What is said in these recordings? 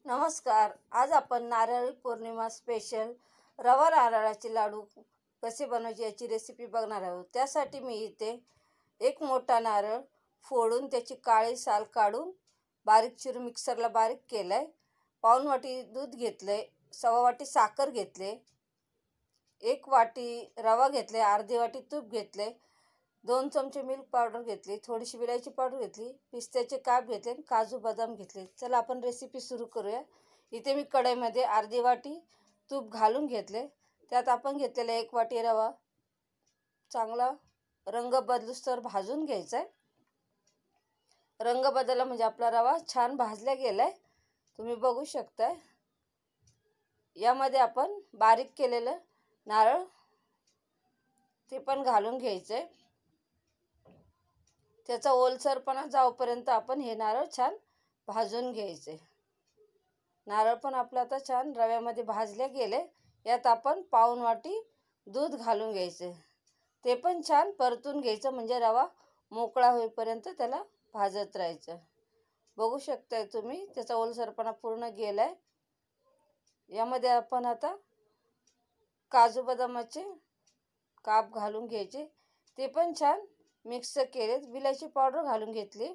नमस्कार. आज आपण नारळी पौर्णिमा स्पेशल रवा नारळाचे लाडू कसे बनवायचे याची रेसिपी बघणार आहोत. त्यासाठी मी इथे एक मोठा नारळ फोडून त्याची काळी साल काढून बारीक चिरून मिक्सरला बारीक केलाय. पाऊण वाटी दूध घेतले, सव्वा वाटी साखर घेतले, एक वाटी रवा घेतले, अर्धी वाटी तूप घेतले, 2 चमचे मिल्क पावडर घेतली, थोडीशी विलायची पावडर घेतली, पिस्त्याचे काप घेतले, काजू बदाम घेतले. चला आपण रेसिपी सुरू करूया. इथे मी कढईमध्ये अर्धी वाटी तूप घालून घेतले. त्यात आपण घेतलेला 1 वाटी रवा चांगला रंग बदलूस्तोवर भाजून घ्यायचा आहे. रंग बदलला म्हणजे आपला रवा छान भाजला गेलाय, तुम्ही बघू शकताय. यामध्ये आपण बारीक केलेलं नारळ ते पण घालून घ्यायचंय. त्याचा ओलसरपणा जाऊपर्यंत आपण हे नारळ छान भाजून घ्यायचे. नारळ पण आपलं आता छान रव्यामध्ये भाजले गेले. यात आपण पाऊण वाटी दूध घालून घ्यायचे. ते पण छान परतून घ्यायचं, म्हणजे रवा मोकळा होईपर्यंत त्याला भाजत राहायचं. बघू शकताय तुम्ही, त्याचा ओलसरपणा पूर्ण गेलाय. यामध्ये आपण आता काजू बदामाचे काप घालून घ्यायचे, ते पण छान मिक्स केले. विलायची पावडर घालून घेतली.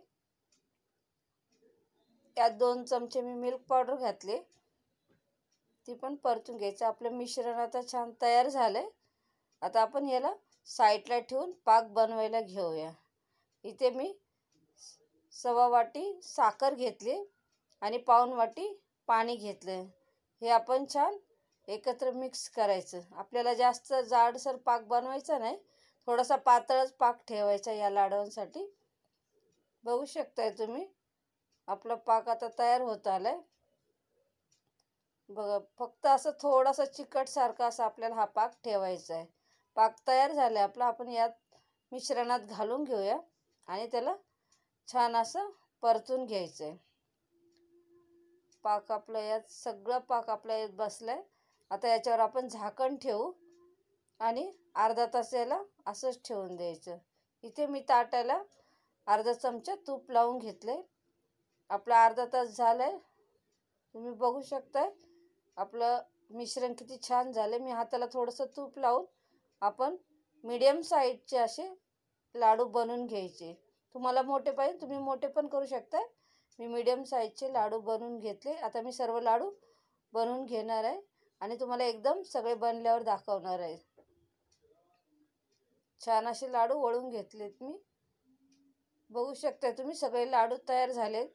त्यात 2 चमचे मी मिल्क पावडर घातले, ती पण परतून घ्यायचं. आपलं मिश्रण आता छान तयार झालंय. आता आपण याला साईडला ठेवून पाक बनवायला घेऊया. इथे मी सव्वा वाटी साखर घेतली आणि पाऊण वाटी पाणी घेतलं. हे आपण छान एकत्र मिक्स करायचं. आपल्याला जास्त जाडसर पाक बनवायचा नाही, थोडासा पातळच पाक ठेवायचा या लाडवांसाठी. बघू शकताय तुम्ही, आपला पाक आता तयार होत आलाय. बघा, फक्त असं थोडासा चिकटसारखा असा आपल्याला हा पाक ठेवायचा आहे. पाक तयार झालाय आपला. आपण यात मिश्रणात घालून घेऊया आणि त्याला छान असं परतून घ्यायचं आहे. पाक आपला यात सगळं पाक आपल्या यात बसलाय. आता याच्यावर आपण झाकण ठेवू आणि अर्धा तास याला असंच ठेवून द्यायचं. इथे मी ताटाला अर्धा चमचा तूप लावून घेतले. आपला अर्धा तास झालाय, तुम्ही बघू शकताय. आपलं मिश्रण किती छान झाले. मी हाताला थोडंसं तूप लावून आपण मीडियम साईजचे असे लाडू बनवून घ्यायचे. तुम्हाला मोठे पाहिजे तुम्ही मोठे पण करू शकता. मी मीडियम साईजचे लाडू बनवून घेतले. आता मी सर्व लाडू बनवून घेणार आहे आणि तुम्हाला एकदम सगळे बनल्यावर दाखवणार आहे. छान असे लाडू वळून घेतलेत मी. बघू शकता तुम्ही, सगळे लाडू तयार झालेत.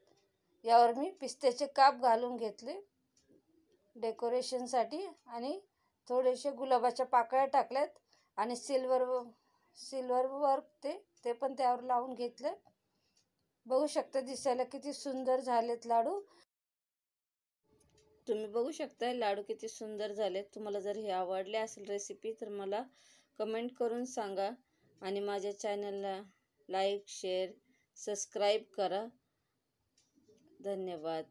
यावर मी पिस्त्याचे काप घालून घेतले डेकोरेशनसाठी आणि थोडेसे गुलाबाच्या पाकळ्या टाकल्यात आणि सिल्वरवर ते पण त्यावर लावून घेतले. बघू शकता दिसायला किती सुंदर झालेत लाडू. तुम्ही बघू शकता लाडू किती सुंदर झालेत. तुम्हाला जर हे आवडले असेल रेसिपी तर मला कमेंट करून सांगा आणि माझ्या चॅनलला लाईक, शेअर, सबस्क्राईब करा. धन्यवाद.